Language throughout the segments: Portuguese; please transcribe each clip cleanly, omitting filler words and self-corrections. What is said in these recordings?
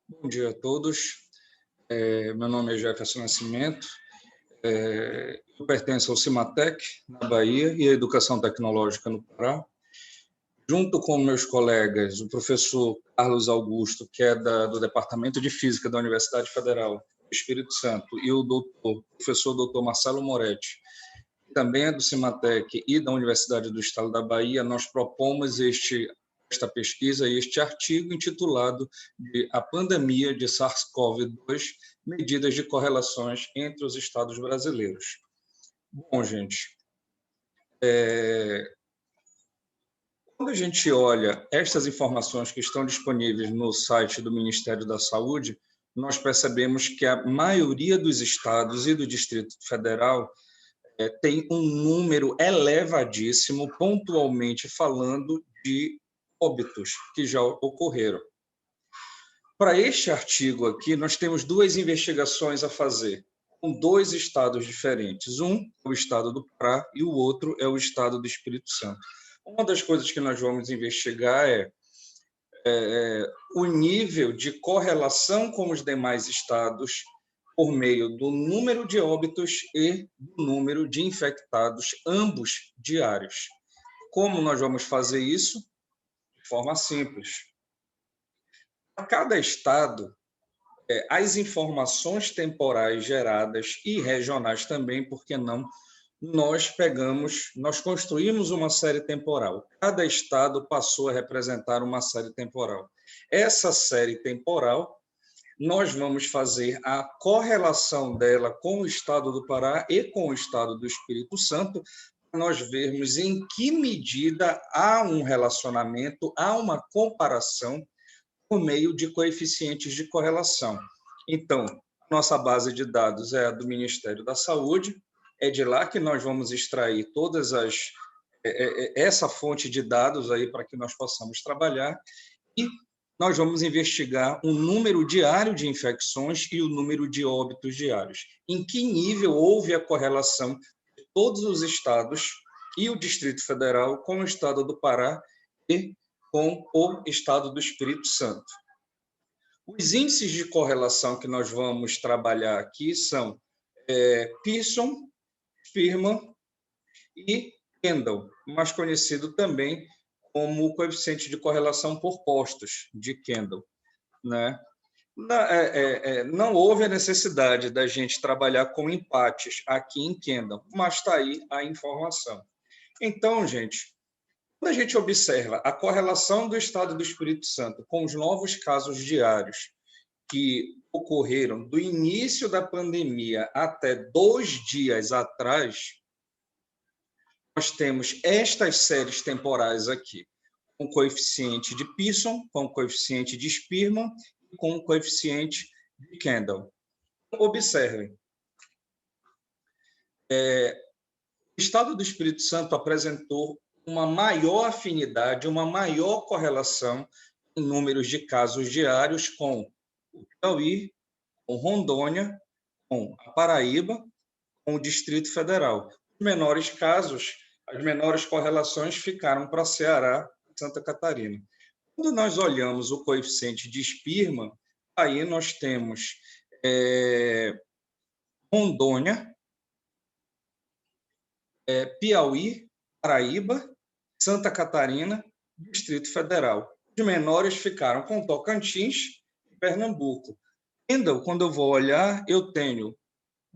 Bom dia a todos. Meu nome é Jefferson Nascimento. Eu pertenço ao Cimatec, na Bahia, e à Educação Tecnológica no Pará. Junto com meus colegas, o professor Carlos Augusto, que é do Departamento de Física da Universidade Federal do Espírito Santo, e o professor doutor Marcelo Moretti, que também é do Cimatec e da Universidade do Estado da Bahia, nós propomos esta pesquisa e este artigo intitulado de A Pandemia de SARS-CoV-2, medidas de correlações entre os estados brasileiros. Bom, gente, quando a gente olha estas informações que estão disponíveis no site do Ministério da Saúde, nós percebemos que a maioria dos estados e do Distrito Federal tem um número elevadíssimo, pontualmente falando, de óbitos que já ocorreram. Para este artigo aqui, nós temos duas investigações a fazer, com dois estados diferentes. Um é o estado do Pará e o outro é o estado do Espírito Santo. Uma das coisas que nós vamos investigar é o nível de correlação com os demais estados por meio do número de óbitos e do número de infectados, ambos diários. Como nós vamos fazer isso? De forma simples. A cada estado, as informações temporais geradas e regionais também, por que não, nós construímos uma série temporal. Cada estado passou a representar uma série temporal. Essa série temporal, nós vamos fazer a correlação dela com o estado do Pará e com o estado do Espírito Santo, para nós vermos em que medida há um relacionamento, há uma comparação por meio de coeficientes de correlação. Então, nossa base de dados é a do Ministério da Saúde, é de lá que nós vamos extrair essa fonte de dados aí para que nós possamos trabalhar, e nós vamos investigar o número diário de infecções e o número de óbitos diários. Em que nível houve a correlação de todos os estados e o Distrito Federal com o estado do Pará e com o estado do Espírito Santo. Os índices de correlação que nós vamos trabalhar aqui são Pearson, Spearman e Kendall, mais conhecido também como o coeficiente de correlação por postos de Kendall, né? Não houve a necessidade da gente trabalhar com empates aqui em Kendall, mas está aí a informação. Então, gente, quando a gente observa a correlação do estado do Espírito Santo com os novos casos diários que ocorreram do início da pandemia até 2 dias atrás, nós temos estas séries temporais aqui, com o coeficiente de Pearson, com o coeficiente de Spearman e com o coeficiente de Kendall. Observem, o estado do Espírito Santo apresentou uma maior afinidade, uma maior correlação em números de casos diários com o Piauí, com Rondônia, com a Paraíba, com o Distrito Federal. Os menores casos, as menores correlações ficaram para Ceará e Santa Catarina. Quando nós olhamos o coeficiente de Spearman, aí nós temos Rondônia, Piauí, Paraíba, Santa Catarina, Distrito Federal. Os menores ficaram com Tocantins e Pernambuco. Ainda, quando eu vou olhar, eu tenho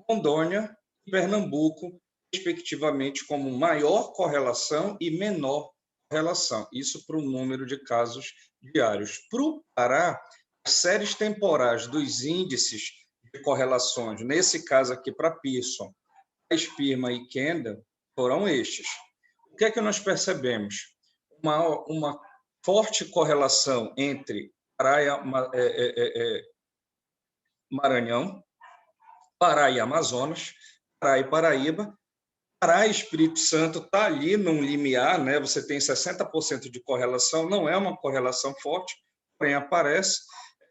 Rondônia e Pernambuco, respectivamente, como maior correlação e menor correlação. Isso para o número de casos diários. Para o Pará, as séries temporais dos índices de correlações, nesse caso aqui para Pearson, Spearman e Kendall, foram estes. O que é que nós percebemos? Uma forte correlação entre Pará e Maranhão, Pará e Amazonas, Pará e Paraíba. Pará e Espírito Santo está ali num limiar, né? Você tem 60% de correlação, não é uma correlação forte, porém aparece.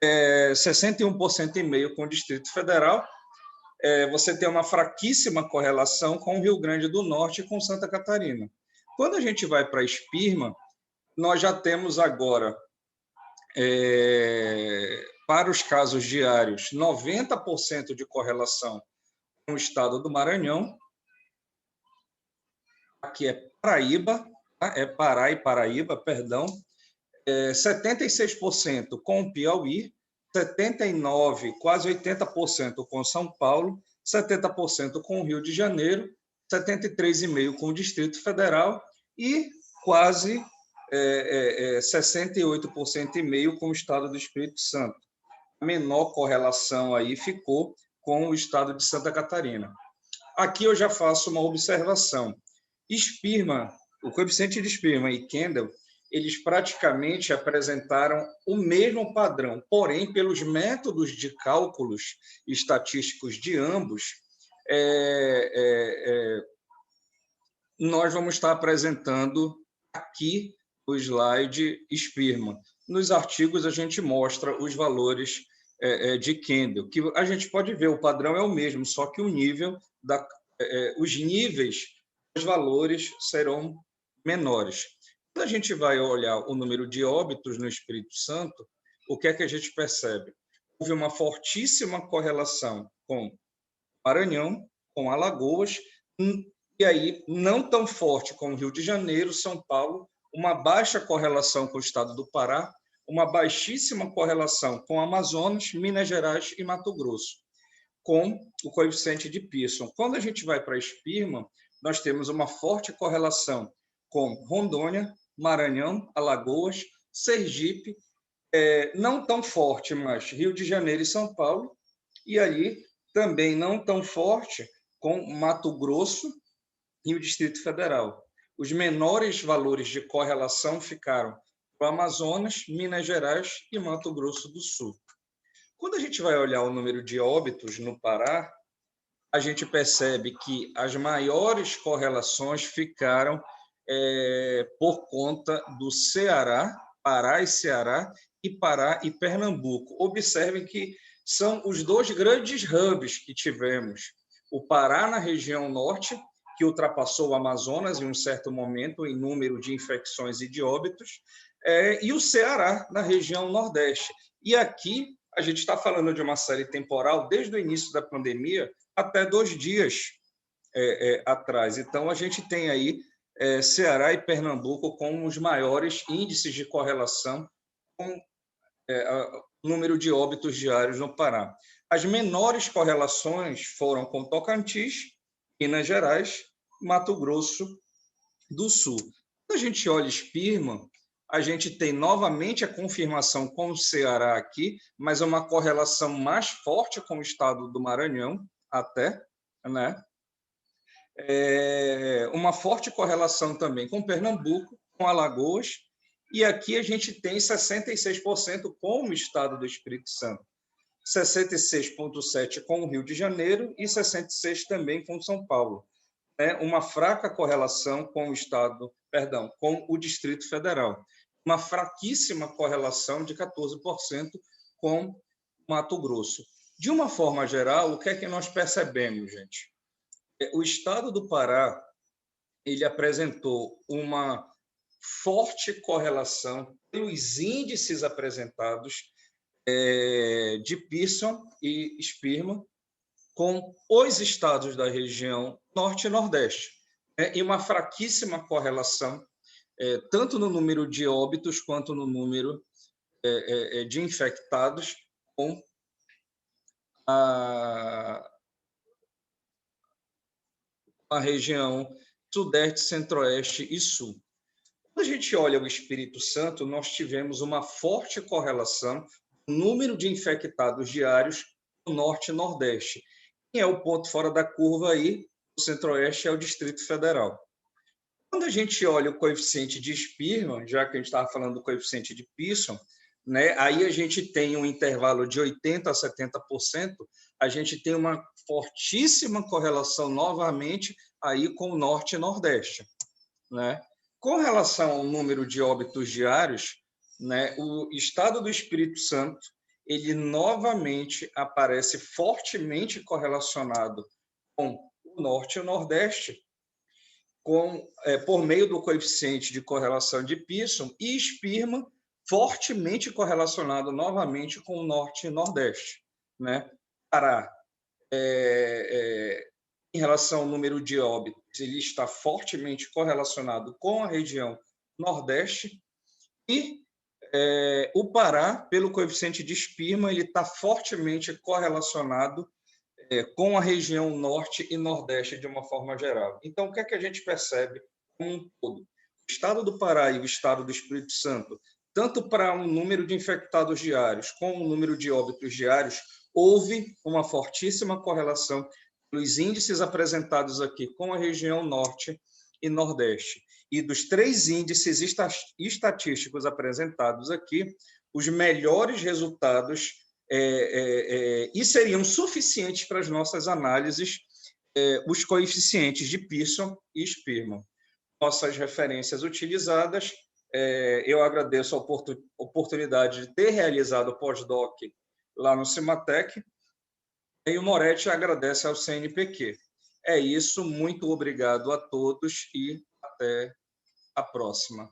61,5% com o Distrito Federal. Você tem uma fraquíssima correlação com o Rio Grande do Norte e com Santa Catarina. Quando a gente vai para Spearman, nós já temos agora para os casos diários, 90% de correlação com o estado do Maranhão. Aqui é Paraíba, tá? É Pará e Paraíba, perdão. 76% com o Piauí, 79%, quase 80% com São Paulo, 70% com o Rio de Janeiro, 73,5% com o Distrito Federal e quase 68,5% com o Estado do Espírito Santo. A menor correlação aí ficou com o Estado de Santa Catarina. Aqui eu já faço uma observação. Spearman, o coeficiente de Spearman e Kendall, eles praticamente apresentaram o mesmo padrão, porém, pelos métodos de cálculos estatísticos de ambos, nós vamos estar apresentando aqui o slide Spearman. Nos artigos, a gente mostra os valores de Kendall, que a gente pode ver, o padrão é o mesmo, só que o nível os níveis dos valores serão menores. Quando a gente vai olhar o número de óbitos no Espírito Santo, o que é que a gente percebe? Houve uma fortíssima correlação com Maranhão, com Alagoas, e aí não tão forte com o Rio de Janeiro, São Paulo, uma baixa correlação com o estado do Pará, uma baixíssima correlação com Amazonas, Minas Gerais e Mato Grosso, com o coeficiente de Pearson. Quando a gente vai para Spearman, nós temos uma forte correlação com Rondônia, Maranhão, Alagoas, Sergipe, não tão forte, mas Rio de Janeiro e São Paulo, e ali também não tão forte com Mato Grosso e o Distrito Federal. Os menores valores de correlação ficaram para o Amazonas, Minas Gerais e Mato Grosso do Sul. Quando a gente vai olhar o número de óbitos no Pará, a gente percebe que as maiores correlações ficaram por conta do Ceará, Pará e Ceará, e Pará e Pernambuco. Observem que são os dois grandes hubs que tivemos. O Pará na região norte, que ultrapassou o Amazonas em um certo momento em número de infecções e de óbitos, e o Ceará na região nordeste. E aqui a gente está falando de uma série temporal desde o início da pandemia até 2 dias atrás. Então, a gente tem aí Ceará e Pernambuco com os maiores índices de correlação com o número de óbitos diários no Pará. As menores correlações foram com Tocantins, Minas Gerais, Mato Grosso do Sul. Quando a gente olha Spearman, a gente tem novamente a confirmação com o Ceará aqui, mas uma correlação mais forte com o estado do Maranhão, até, né? Uma forte correlação também com Pernambuco, com Alagoas, e aqui a gente tem 66% com o estado do Espírito Santo, 66,7% com o Rio de Janeiro e 66% também com São Paulo. Uma fraca correlação com o estado, com o Distrito Federal. Uma fraquíssima correlação de 14% com Mato Grosso. De uma forma geral, o que é que nós percebemos, gente? O estado do Pará, ele apresentou uma forte correlação pelos índices apresentados de Pearson e Spearman com os estados da região norte e nordeste, e uma fraquíssima correlação tanto no número de óbitos quanto no número de infectados com a região sudeste, centro-oeste e sul. Quando a gente olha o Espírito Santo, nós tivemos uma forte correlação no número de infectados diários no norte e nordeste. Quem é o ponto fora da curva aí? O centro-oeste é o Distrito Federal. Quando a gente olha o coeficiente de Spearman, já que a gente estava falando do coeficiente de Pearson, né, aí a gente tem um intervalo de 80% a 70%, a gente tem uma fortíssima correlação novamente aí com o norte e nordeste, né? Com relação ao número de óbitos diários, né, o estado do Espírito Santo, ele novamente aparece fortemente correlacionado com o norte e o nordeste, por meio do coeficiente de correlação de Pearson, e Spearman fortemente correlacionado novamente com o Norte e Nordeste, né? Pará, em relação ao número de óbitos, ele está fortemente correlacionado com a região Nordeste, e o Pará, pelo coeficiente de Spearman, ele está fortemente correlacionado com a região Norte e Nordeste de uma forma geral. Então, o que é que a gente percebe como um todo? O estado do Pará e o estado do Espírito Santo, tanto para um número de infectados diários como um número de óbitos diários, houve uma fortíssima correlação pelos índices apresentados aqui com a região Norte e Nordeste. E dos 3 índices estatísticos apresentados aqui, os melhores resultados e seriam suficientes para as nossas análises os coeficientes de Pearson e Spearman. Nossas referências utilizadas, eu agradeço a oportunidade de ter realizado o pós-doc lá no Cimatec, e o Moretti agradece ao CNPq. É isso, muito obrigado a todos e até a próxima.